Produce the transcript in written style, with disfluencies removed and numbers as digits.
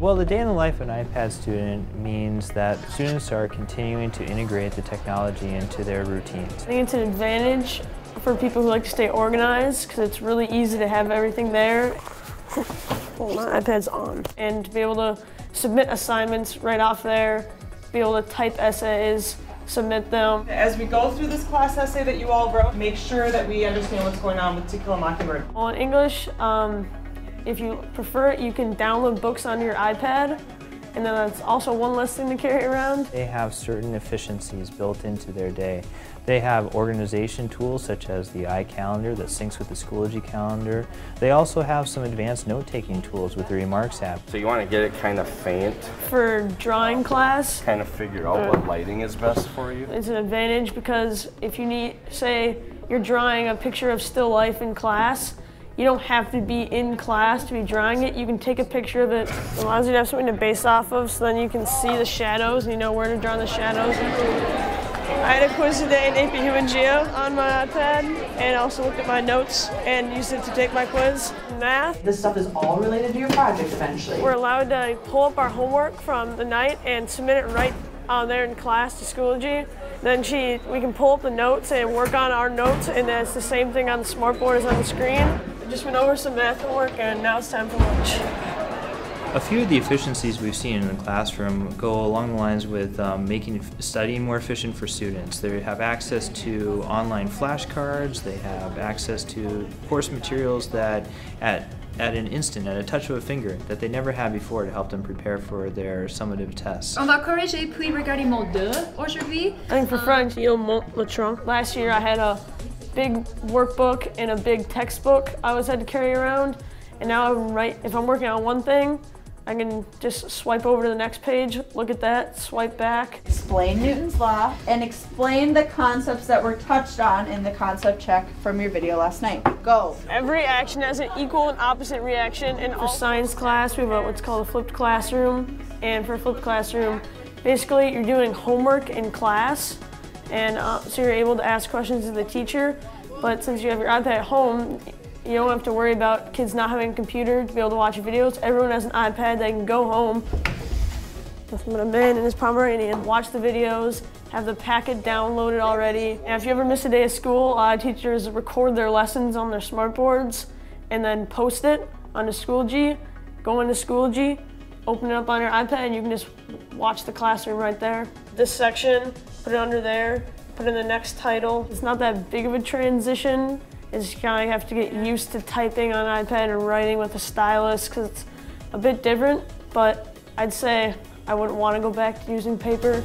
Well, the day in the life of an iPad student means that students are continuing to integrate the technology into their routines. I think it's an advantage for people who like to stay organized because it's really easy to have everything there. Well, my iPad's on. And to be able to submit assignments right off there, be able to type essays, submit them. As we go through this class essay that you all wrote, make sure that we understand what's going on with To Kill a Mockingbird. Well, in English, if you prefer it, you can download books onto your iPad, and then that's also one less thing to carry around. They have certain efficiencies built into their day. They have organization tools such as the iCalendar that syncs with the Schoology calendar. They also have some advanced note-taking tools with the Remarks app. So you want to get it kind of faint? For drawing class, kind of figure out what lighting is best for you? It's an advantage because if you need, say, you're drawing a picture of still life in class, you don't have to be in class to be drawing it. You can take a picture of it. It allows you to have something to base off of, so then you can see the shadows and you know where to draw the shadows. I had a quiz today in AP Human Geo on my iPad, and I also looked at my notes and used it to take my quiz. Math. This stuff is all related to your project eventually. We're allowed to pull up our homework from the night and submit it right there in class to Schoology. Then we can pull up the notes and work on our notes, and then it's the same thing on the smartboard as on the screen. I just went over some math homework, and now it's time for lunch. A few of the efficiencies we've seen in the classroom go along the lines with making studying more efficient for students. They have access to online flashcards, they have access to course materials that at an instant, at a touch of a finger, that they never had before to help them prepare for their summative tests. On va corriger puis regarder mot 2 aujourd'hui. I think for French, il monte le trunk. Last year I had a big workbook and a big textbook I always had to carry around, and now if I'm working on one thing, I can just swipe over to the next page, look at that, swipe back. Explain Newton's law and explain the concepts that were touched on in the concept check from your video last night. Go. Every action has an equal and opposite reaction. And for science class, we have what's called a flipped classroom. And for a flipped classroom, basically you're doing homework in class, and so you're able to ask questions of the teacher. But since you have your iPad at home, you don't have to worry about kids not having a computer to be able to watch videos. Everyone has an iPad. They can go home with a man and his Pomeranian, watch the videos, have the packet downloaded already. And if you ever miss a day of school, a lot of teachers record their lessons on their smartboards and then post it onto Schoology. Go into Schoology, open it up on your iPad, and you can just watch the classroom right there. This section, put it under there, put in the next title. It's not that big of a transition. It's kind of have to get used to typing on an iPad and writing with a stylus because it's a bit different, but I'd say I wouldn't want to go back to using paper.